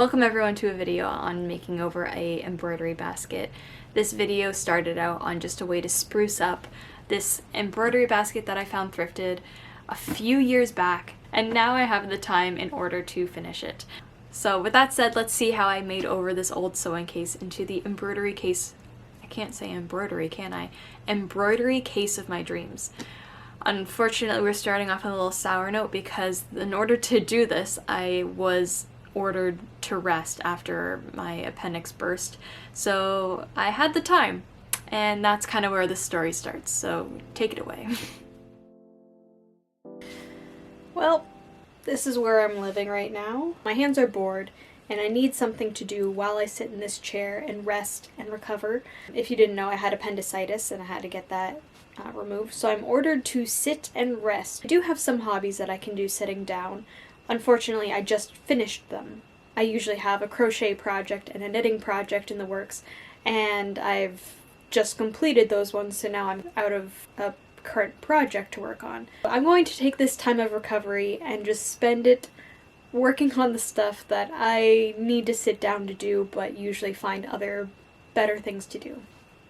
Welcome everyone to a video on making over a embroidery basket. This video started out on just a way to spruce up this embroidery basket that I found thrifted a few years back, and now I have the time in order to finish it. So with that said, let's see how I made over this old sewing case into the embroidery case. I can't say embroidery, can I? Embroidery case of my dreams. Unfortunately, we're starting off on a little sour note because in order to do this, I was ordered to rest after my appendix burst, so I had the time, and that's kind of where the story starts, so take it away. Well, this is where I'm living right now. My hands are bored, and I need something to do while I sit in this chair and rest and recover. If you didn't know, I had appendicitis and I had to get that removed, so I'm ordered to sit and rest. I do have some hobbies that I can do sitting down. Unfortunately, I just finished them. I usually have a crochet project and a knitting project in the works, and I've just completed those ones, so now I'm out of a current project to work on. I'm going to take this time of recovery and just spend it working on the stuff that I need to sit down to do, but usually find other better things to do.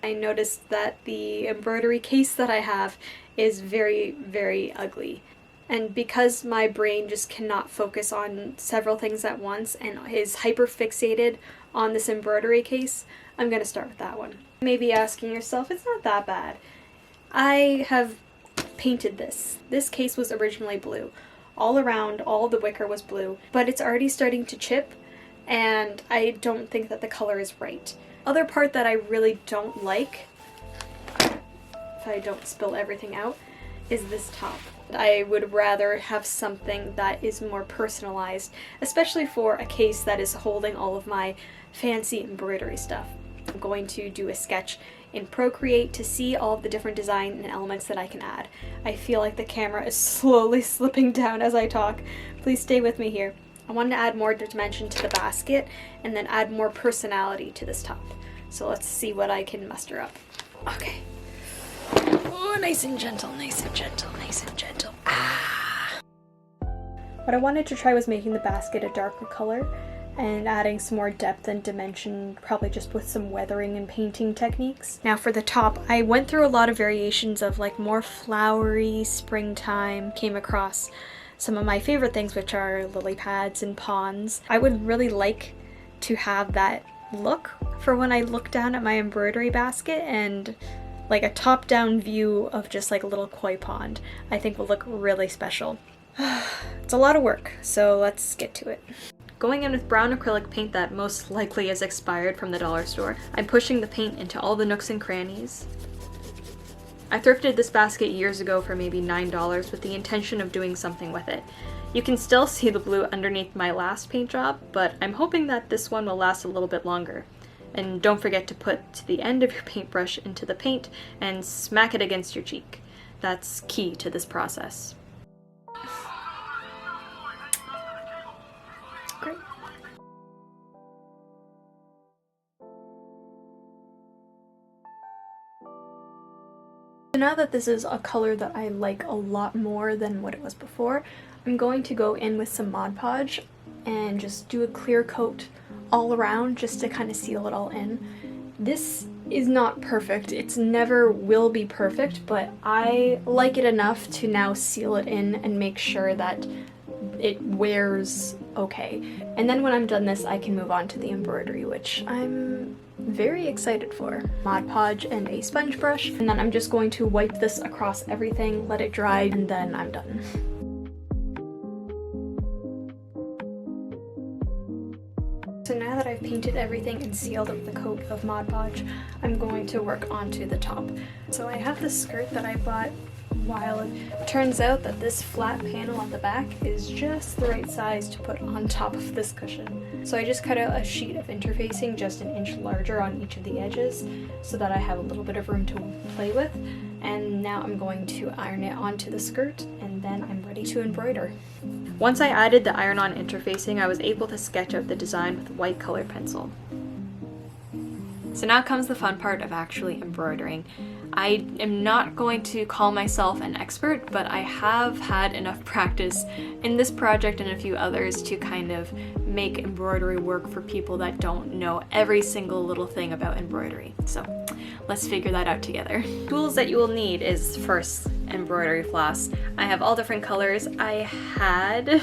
I noticed that the embroidery case that I have is very, very ugly. And because my brain just cannot focus on several things at once and is hyper-fixated on this embroidery case, I'm going to start with that one. You may be asking yourself, it's not that bad. I have painted this. This case was originally blue. All around, all the wicker was blue, but it's already starting to chip, and I don't think that the color is right. Other part that I really don't like, if I don't spill everything out, is this top. I would rather have something that is more personalized, especially for a case that is holding all of my fancy embroidery stuff. I'm going to do a sketch in Procreate to see all of the different design and elements that I can add. I feel like the camera is slowly slipping down as I talk. Please stay with me here. I wanted to add more dimension to the basket and then add more personality to this top. So let's see what I can muster up. Okay. Oh, nice and gentle, nice and gentle, nice and gentle. Ah! What I wanted to try was making the basket a darker color and adding some more depth and dimension, probably just with some weathering and painting techniques. Now for the top, I went through a lot of variations of like more flowery springtime, came across some of my favorite things, which are lily pads and ponds. I would really like to have that look for when I look down at my embroidery basket, and like a top-down view of just like a little koi pond, I think will look really special. It's a lot of work, so let's get to it. Going in with brown acrylic paint that most likely is expired from the dollar store, I'm pushing the paint into all the nooks and crannies. I thrifted this basket years ago for maybe $9 with the intention of doing something with it. You can still see the blue underneath my last paint job, but I'm hoping that this one will last a little bit longer. And don't forget to put the end of your paintbrush into the paint and smack it against your cheek. That's key to this process. Great. So now that this is a color that I like a lot more than what it was before, I'm going to go in with some Mod Podge and just do a clear coat all around just to kind of seal it all in. This is not perfect. It's never will be perfect, but I like it enough to now seal it in and make sure that it wears okay. And then when I'm done this, I can move on to the embroidery, which I'm very excited for. Mod Podge and a sponge brush, and then I'm just going to wipe this across everything, let it dry, and then I'm done. So now that I've painted everything and sealed up the coat of Mod Podge, I'm going to work onto the top. So I have this skirt that I bought while it turns out that this flat panel at the back is just the right size to put on top of this cushion. So I just cut out a sheet of interfacing just an inch larger on each of the edges so that I have a little bit of room to play with. And now I'm going to iron it onto the skirt, and then I'm ready to embroider. Once I added the iron-on interfacing, I was able to sketch out the design with white colored pencil. So now comes the fun part of actually embroidering. I am not going to call myself an expert, but I have had enough practice in this project and a few others to kind of make embroidery work for people that don't know every single little thing about embroidery. So let's figure that out together. Tools that you will need is first embroidery floss. I have all different colors. I had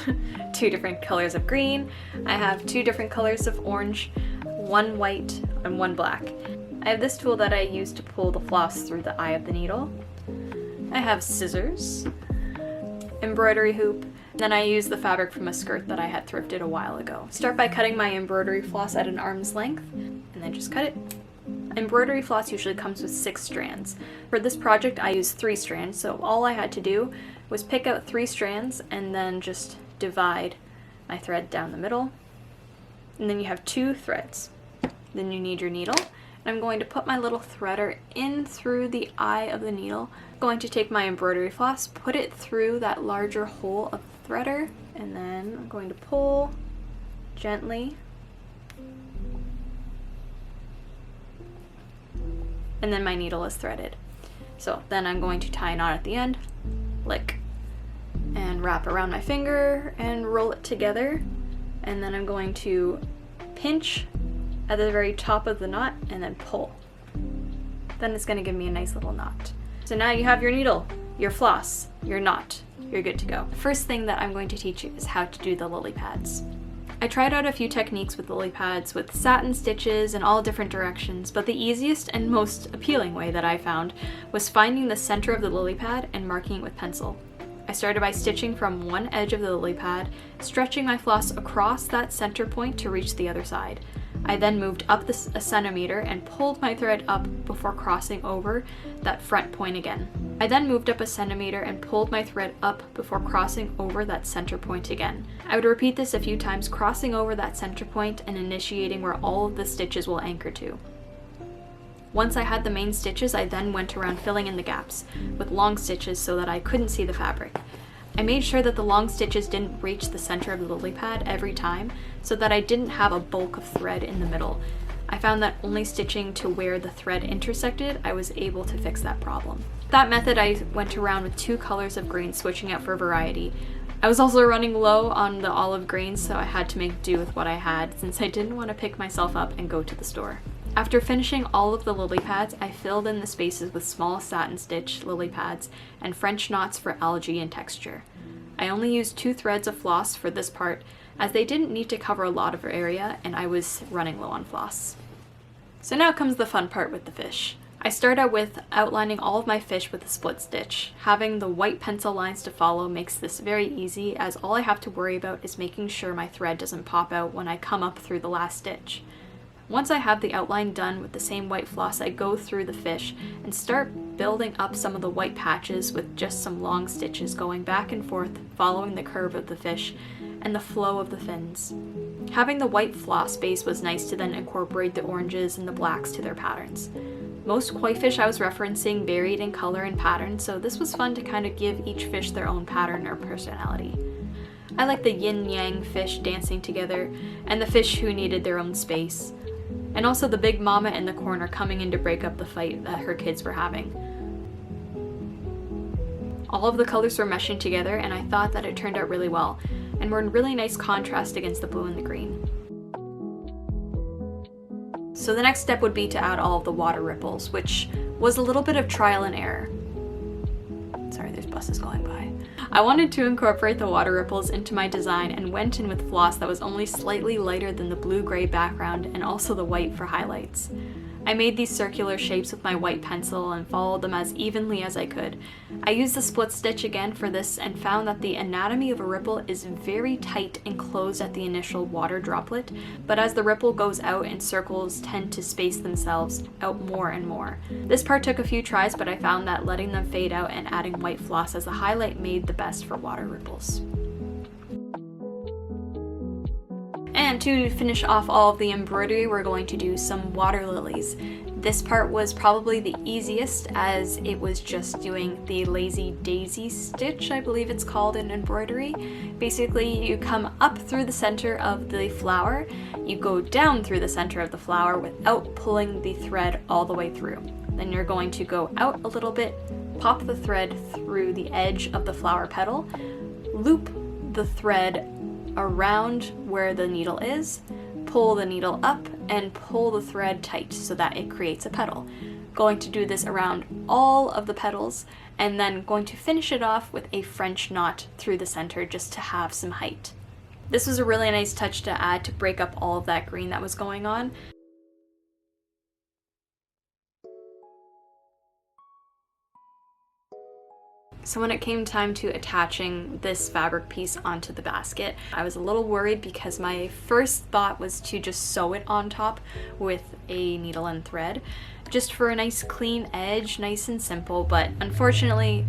2 different colors of green. I have 2 different colors of orange, 1 white and 1 black. I have this tool that I use to pull the floss through the eye of the needle. I have scissors, embroidery hoop, then I use the fabric from a skirt that I had thrifted a while ago. Start by cutting my embroidery floss at an arm's length, and then just cut it. Embroidery floss usually comes with 6 strands. For this project I used 3 strands, so all I had to do was pick out 3 strands and then just divide my thread down the middle. And then you have 2 threads. Then you need your needle. I'm going to put my little threader in through the eye of the needle. I'm going to take my embroidery floss, put it through that larger hole of the threader, and then I'm going to pull gently. And then my needle is threaded. So then I'm going to tie a knot at the end, lick, and wrap around my finger and roll it together. And then I'm going to pinch at the very top of the knot and then pull. Then it's going to give me a nice little knot. So now you have your needle, your floss, your knot. You're good to go. The first thing that I'm going to teach you is how to do the lily pads. I tried out a few techniques with lily pads with satin stitches in all different directions, but the easiest and most appealing way that I found was finding the center of the lily pad and marking it with pencil. I started by stitching from one edge of the lily pad, stretching my floss across that center point to reach the other side. I then moved up a centimeter and pulled my thread up before crossing over that front point again. I then moved up a centimeter and pulled my thread up before crossing over that center point again. I would repeat this a few times, crossing over that center point and initiating where all of the stitches will anchor to. Once I had the main stitches, I then went around filling in the gaps with long stitches so that I couldn't see the fabric. I made sure that the long stitches didn't reach the center of the lily pad every time so that I didn't have a bulk of thread in the middle. I found that only stitching to where the thread intersected, I was able to fix that problem. With that method, I went around with 2 colors of green, switching out for variety. I was also running low on the olive green, so I had to make do with what I had since I didn't want to pick myself up and go to the store. After finishing all of the lily pads, I filled in the spaces with small satin stitch lily pads and French knots for algae and texture. I only used 2 threads of floss for this part, as they didn't need to cover a lot of area and I was running low on floss. So now comes the fun part with the fish. I start out with outlining all of my fish with a split stitch. Having the white pencil lines to follow makes this very easy, as all I have to worry about is making sure my thread doesn't pop out when I come up through the last stitch. Once I have the outline done with the same white floss, I go through the fish and start building up some of the white patches with just some long stitches going back and forth, following the curve of the fish and the flow of the fins. Having the white floss base was nice to then incorporate the oranges and the blacks to their patterns. Most koi fish I was referencing varied in color and pattern, so this was fun to kind of give each fish their own pattern or personality. I like the yin-yang fish dancing together and the fish who needed their own space. And also the big mama in the corner coming in to break up the fight that her kids were having. All of the colors were meshing together and I thought that it turned out really well and were in really nice contrast against the blue and the green. So the next step would be to add all of the water ripples, which was a little bit of trial and error. Sorry, there's buses going by. I wanted to incorporate the water ripples into my design and went in with floss that was only slightly lighter than the blue-gray background and also the white for highlights. I made these circular shapes with my white pencil and followed them as evenly as I could. I used the split stitch again for this and found that the anatomy of a ripple is very tight and closed at the initial water droplet, but as the ripple goes out and circles tend to space themselves out more and more. This part took a few tries, but I found that letting them fade out and adding white floss as a highlight made the best for water ripples. And to finish off all of the embroidery, we're going to do some water lilies. This part was probably the easiest, as it was just doing the lazy daisy stitch, I believe it's called in embroidery. Basically, you come up through the center of the flower, you go down through the center of the flower without pulling the thread all the way through. Then you're going to go out a little bit, pop the thread through the edge of the flower petal, loop the thread around where the needle is, pull the needle up, and pull the thread tight so that it creates a petal. Going to do this around all of the petals, and then going to finish it off with a French knot through the center just to have some height. This was a really nice touch to add to break up all of that green that was going on. So when it came time to attaching this fabric piece onto the basket, I was a little worried because my first thought was to just sew it on top with a needle and thread, just for a nice clean edge, nice and simple, but unfortunately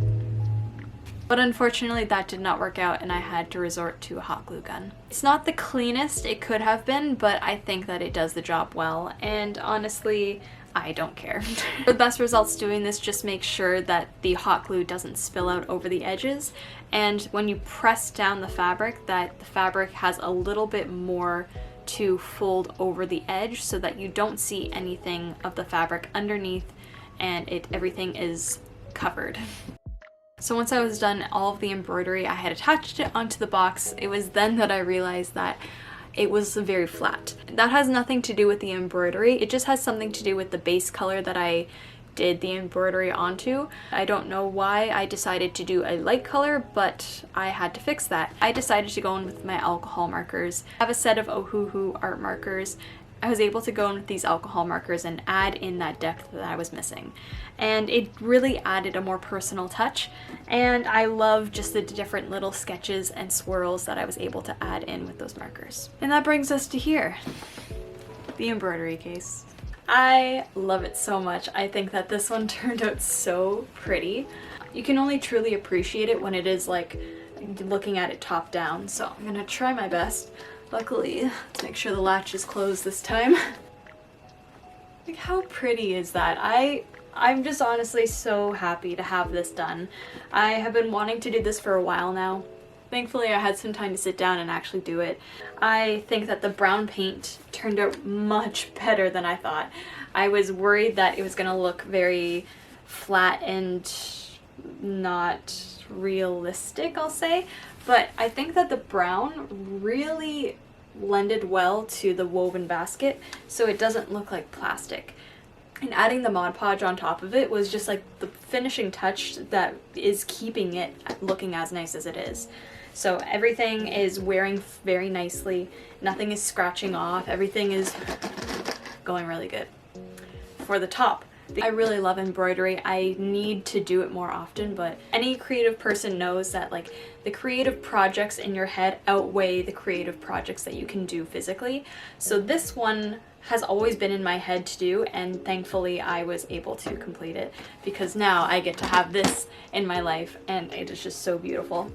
that did not work out and I had to resort to a hot glue gun. It's not the cleanest it could have been, but I think that it does the job well, and honestly, I don't care. For the best results doing this, just make sure that the hot glue doesn't spill out over the edges, and when you press down the fabric, that the fabric has a little bit more to fold over the edge so that you don't see anything of the fabric underneath and everything is covered. So once I was done all of the embroidery, I had attached it onto the box. It was then that I realized that it was very flat. That has nothing to do with the embroidery, it just has something to do with the base color that I did the embroidery onto. I don't know why I decided to do a light color, but I had to fix that. I decided to go in with my alcohol markers. I have a set of Ohuhu art markers. I was able to go in with these alcohol markers and add in that depth that I was missing. And it really added a more personal touch, and I love just the different little sketches and swirls that I was able to add in with those markers. And that brings us to here, the embroidery case. I love it so much. I think that this one turned out so pretty. You can only truly appreciate it when it is like looking at it top down, so I'm gonna try my best. Luckily, let's make sure the latch is closed this time. Like, how pretty is that? I'm just honestly so happy to have this done. I have been wanting to do this for a while now. Thankfully, I had some time to sit down and actually do it. I think that the brown paint turned out much better than I thought. I was worried that it was gonna look very flat and not realistic, I'll say, but I think that the brown really blended well to the woven basket, so it doesn't look like plastic. And adding the Mod Podge on top of it was just like the finishing touch that is keeping it looking as nice as it is. So everything is wearing very nicely, nothing is scratching off, everything is going really good. For the top, I really love embroidery. I need to do it more often, but any creative person knows that like the creative projects in your head outweigh the creative projects that you can do physically. So this one has always been in my head to do, and thankfully I was able to complete it because now I get to have this in my life and it is just so beautiful.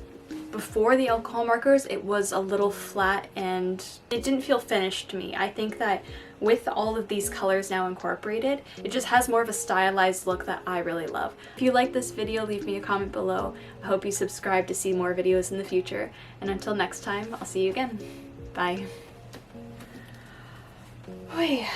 Before the alcohol markers, it was a little flat and it didn't feel finished to me. I think that with all of these colors now incorporated, it just has more of a stylized look that I really love. If you like this video, leave me a comment below. I hope you subscribe to see more videos in the future. And until next time, I'll see you again. Bye. Oy.